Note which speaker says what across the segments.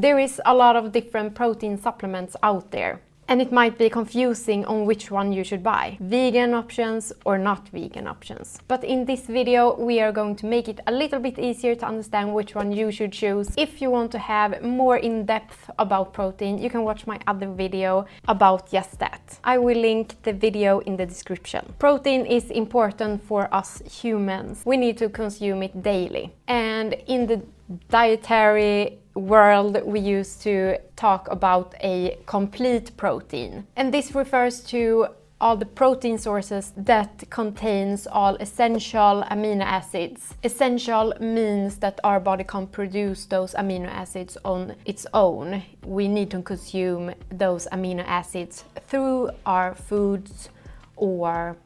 Speaker 1: There is a lot of different protein supplements out there, and it might be confusing on which one you should buy. Vegan options or not vegan options. But in this video we are going to make it a little bit easier to understand which one you should choose. If you want to have more in-depth about protein, you can watch my other video about just that. I will link the video in the description. Protein is important for us humans. We need to consume it daily. And in the dietary world we used to talk about a complete protein, and this refers to all the protein sources that contains all essential amino acids. Essential means that our body can't produce those amino acids on its own. We need to consume those amino acids through our foods, or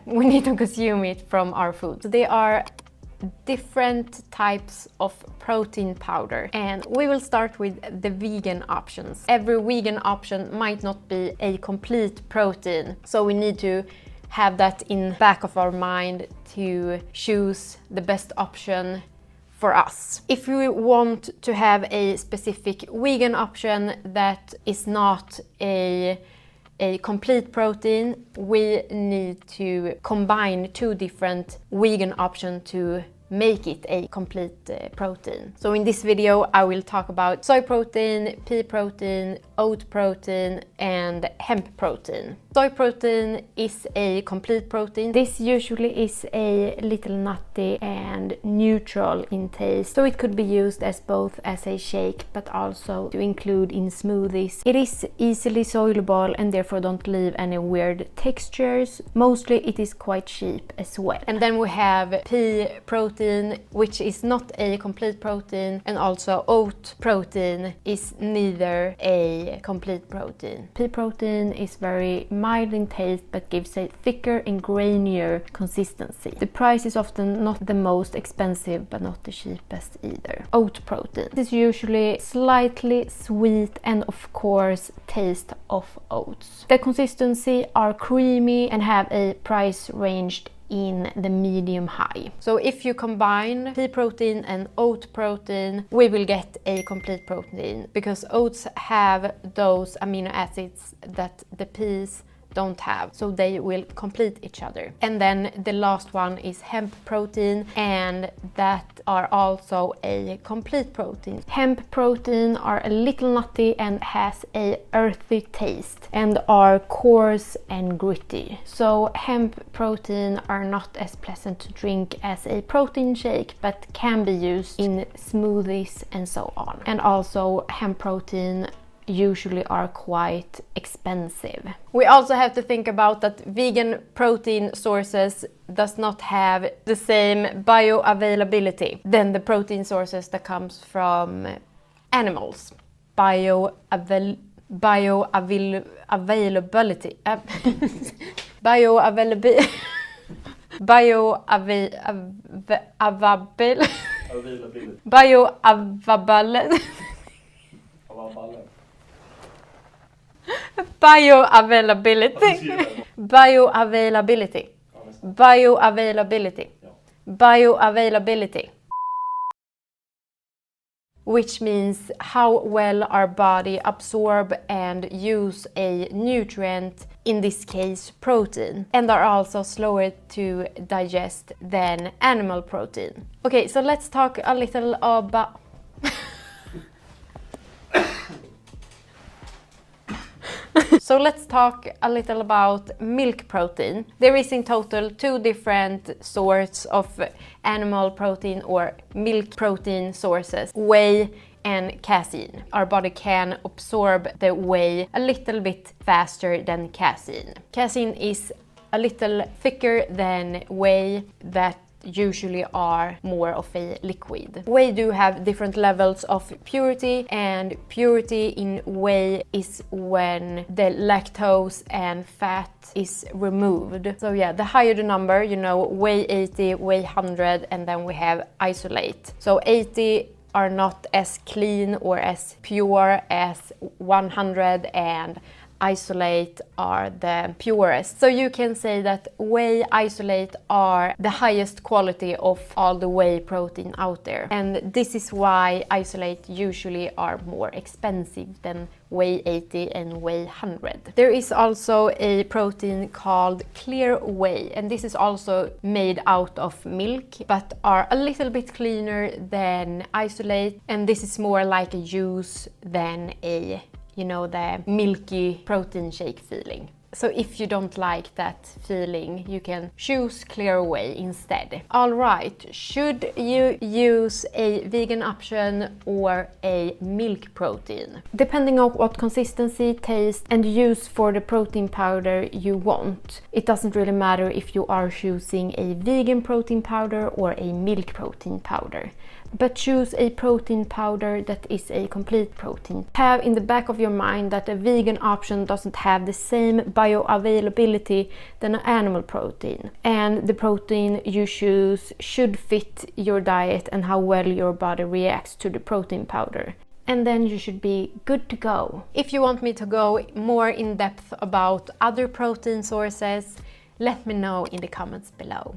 Speaker 1: we need to consume it from our food. So they are different types of protein powder, and we will start with the vegan options. Every vegan option might not be a complete protein, so we need to have that in back of our mind to choose the best option for us. If we want to have a specific vegan option that is not a complete protein, we need to combine two different vegan options to make it a complete protein. So in this video I will talk about soy protein, pea protein, oat protein and hemp protein. Soy protein is a complete protein. This usually is a little nutty and neutral in taste, so it could be used as both as a shake but also to include in smoothies. It is easily soluble and therefore don't leave any weird textures. Mostly it is quite cheap as well. And then we have pea protein, which is not a complete protein, and also oat protein is neither a complete protein. Pea protein is very mild in taste but gives a thicker and grainier consistency. The price is often not the most expensive but not the cheapest either. Oat protein is usually slightly sweet and of course taste of oats. The consistency are creamy and have a price range in the medium high. So if you combine pea protein and oat protein, we will get a complete protein, because oats have those amino acids that the peas don't have, so they will complete each other. And then the last one is hemp protein, and that are also a complete protein. Hemp protein are a little nutty and has a earthy taste and are coarse and gritty. So hemp protein are not as pleasant to drink as a protein shake but can be used in smoothies and so on. And also hemp protein usually are quite expensive. We also have to think about that vegan protein sources does not have the same bioavailability than the protein sources that comes from animals. Bioavailability. Bioavailability. Bioavailability. Which means how well our body absorb and use a nutrient, in this case protein, and are also slower to digest than animal protein. Okay, so let's talk a little about So let's talk a little about milk protein. There is in total two different sorts of animal protein or milk protein sources: whey and casein. Our body can absorb the whey a little bit faster than casein. Casein is a little thicker than whey, that usually are more of a liquid. Whey do have different levels of purity, and purity in whey is when the lactose and fat is removed. So yeah, the higher the number, you know, whey 80, whey 100, and then we have isolate. So 80 are not as clean or as pure as 100, and isolate are the purest. So you can say that whey isolate are the highest quality of all the whey protein out there. And this is why isolate usually are more expensive than whey 80 and whey 100. There is also a protein called clear whey, and this is also made out of milk but are a little bit cleaner than isolate, and this is more like a juice than a, you know, the milky protein shake feeling. So if you don't like that feeling, you can choose clear whey instead. Alright, should you use a vegan option or a milk protein? Depending on what consistency, taste and use for the protein powder you want, it doesn't really matter if you are choosing a vegan protein powder or a milk protein powder. But choose a protein powder that is a complete protein. Have in the back of your mind that a vegan option doesn't have the same bioavailability than an animal protein. And the protein you choose should fit your diet and how well your body reacts to the protein powder. And then you should be good to go. If you want me to go more in depth about other protein sources, let me know in the comments below.